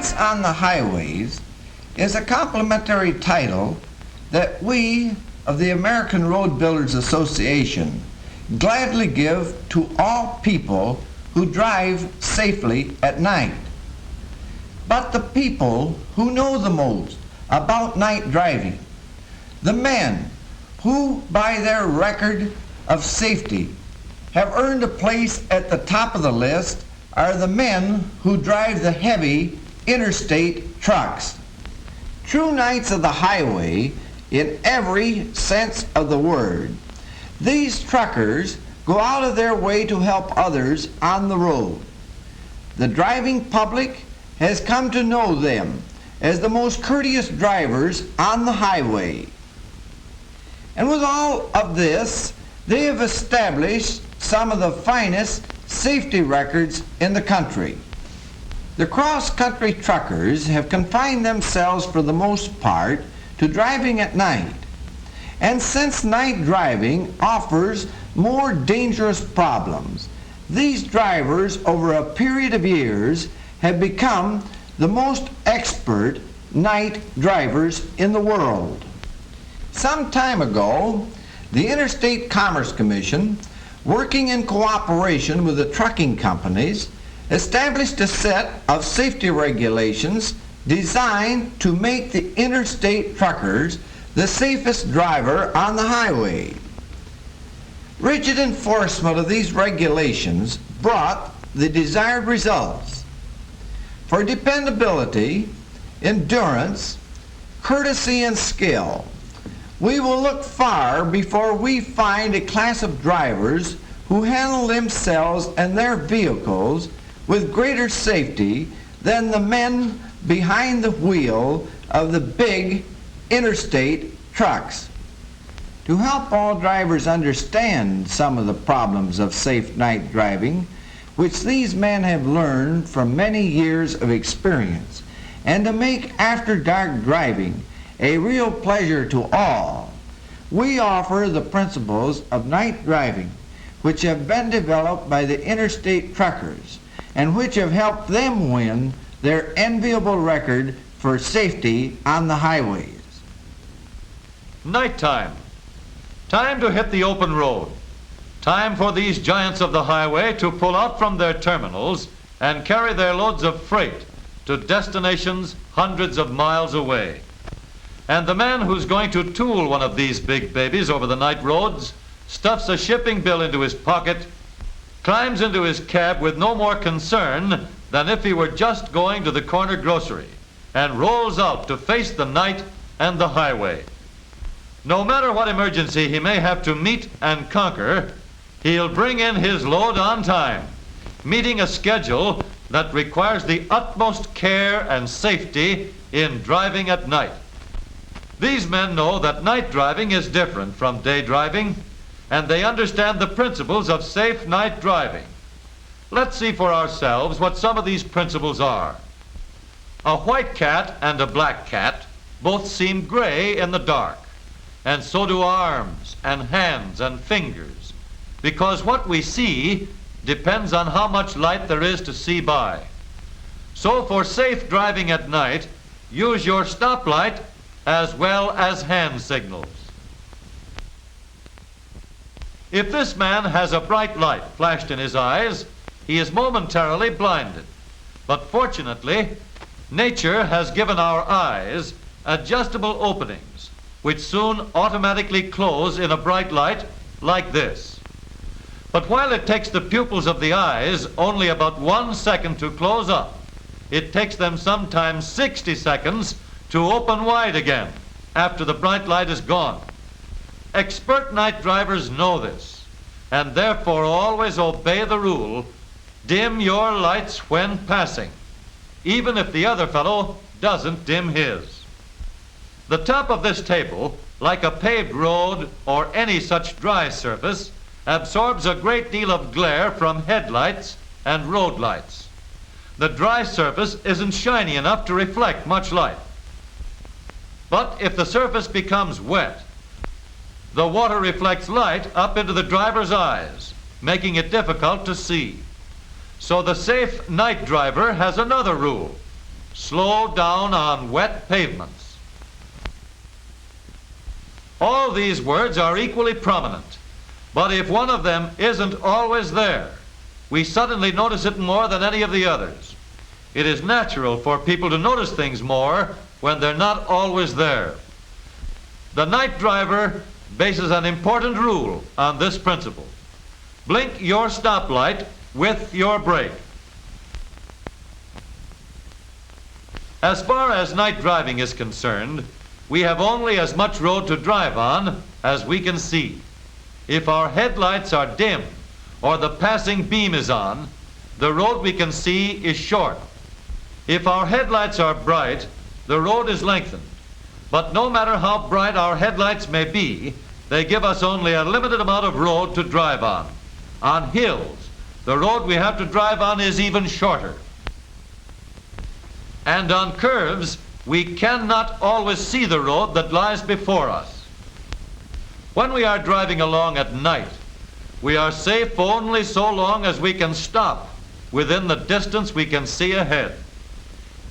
Nights on the Highways is a complimentary title that we of the American Road Builders Association gladly give to all people who drive safely at night. But the people who know the most about night driving, the men who by their record of safety have earned a place at the top of the list, are the men who drive the heavy interstate trucks. True knights of the highway in every sense of the word. These truckers go out of their way to help others on the road. The driving public has come to know them as the most courteous drivers on the highway. And with all of this, they have established some of the finest safety records in the country. The cross-country truckers have confined themselves for the most part to driving at night. And since night driving offers more dangerous problems, these drivers over a period of years have become the most expert night drivers in the world. Some time ago, the Interstate Commerce Commission, working in cooperation with the trucking companies, established a set of safety regulations designed to make the interstate truckers the safest driver on the highway. Rigid enforcement of these regulations brought the desired results. For dependability, endurance, courtesy, and skill, we will look far before we find a class of drivers who handle themselves and their vehicles with greater safety than the men behind the wheel of the big interstate trucks. To help all drivers understand some of the problems of safe night driving, which these men have learned from many years of experience, and to make after-dark driving a real pleasure to all, we offer the principles of night driving, which have been developed by the interstate truckers and which have helped them win their enviable record for safety on the highways. Nighttime. Time to hit the open road. Time for these giants of the highway to pull out from their terminals and carry their loads of freight to destinations hundreds of miles away. And the man who's going to tool one of these big babies over the night roads stuffs a shipping bill into his pocket, climbs into his cab with no more concern than if he were just going to the corner grocery, and rolls out to face the night and the highway. No matter what emergency he may have to meet and conquer, he'll bring in his load on time, meeting a schedule that requires the utmost care and safety in driving at night. These men know that night driving is different from day driving, and they understand the principles of safe night driving. Let's see for ourselves what some of these principles are. A white cat and a black cat both seem gray in the dark, and so do arms and hands and fingers, because what we see depends on how much light there is to see by. So for safe driving at night, use your stoplight as well as hand signals. If this man has a bright light flashed in his eyes, he is momentarily blinded. But fortunately, nature has given our eyes adjustable openings, which soon automatically close in a bright light like this. But while it takes the pupils of the eyes only about 1 second to close up, it takes them sometimes 60 seconds to open wide again after the bright light is gone. Expert night drivers know this, and therefore always obey the rule, dim your lights when passing, even if the other fellow doesn't dim his. The top of this table, like a paved road or any such dry surface, absorbs a great deal of glare from headlights and road lights. The dry surface isn't shiny enough to reflect much light. But if the surface becomes wet, the water reflects light up into the driver's eyes, making it difficult to see. So the safe night driver has another rule. slow down on wet pavements. All these words are equally prominent, but if one of them isn't always there, we suddenly notice it more than any of the others. It is natural for people to notice things more when they're not always there. The night driver bases an important rule on this principle. Blink your stoplight with your brake. As far as night driving is concerned, we have only as much road to drive on as we can see. If our headlights are dim or the passing beam is on, the road we can see is short. If our headlights are bright, the road is lengthened. But no matter how bright our headlights may be, they give us only a limited amount of road to drive on. On hills, the road we have to drive on is even shorter. And on curves, we cannot always see the road that lies before us. When we are driving along at night, we are safe only so long as we can stop within the distance we can see ahead.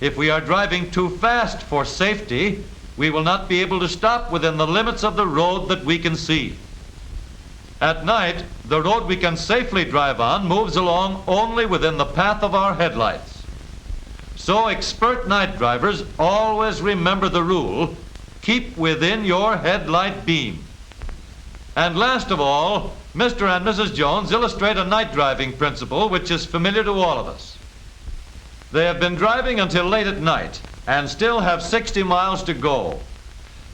If we are driving too fast for safety, we will not be able to stop within the limits of the road that we can see. At night, the road we can safely drive on moves along only within the path of our headlights. So expert night drivers always remember the rule, keep within your headlight beam. And last of all, Mr. and Mrs. Jones illustrate a night driving principle which is familiar to all of us. They have been driving until late at night and still have 60 miles to go.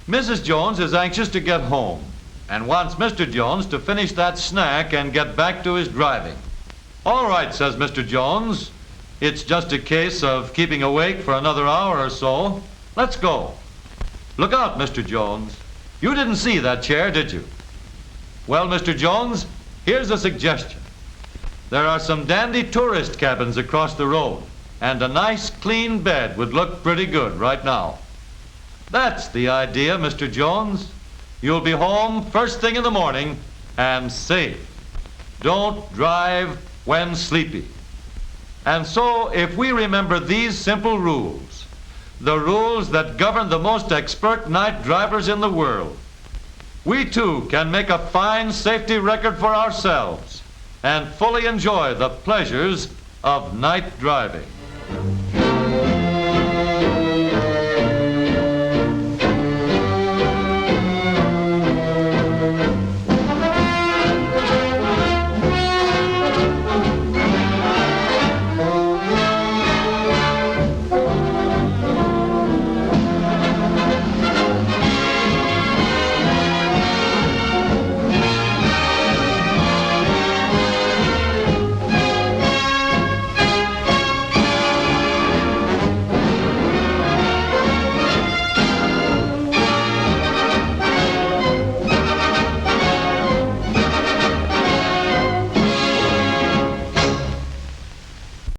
Mrs. Jones is anxious to get home and wants Mr. Jones to finish that snack and get back to his driving. All right, says Mr. Jones. It's just a case of keeping awake for another hour or so. Let's go. Look out, Mr. Jones. You didn't see that chair, did you? Well, Mr. Jones, here's a suggestion. There are some dandy tourist cabins across the road, and a nice clean bed would look pretty good right now. That's the idea, Mr. Jones. You'll be home first thing in the morning and safe. Don't drive when sleepy. And so, if we remember these simple rules, the rules that govern the most expert night drivers in the world, we too can make a fine safety record for ourselves and fully enjoy the pleasures of night driving.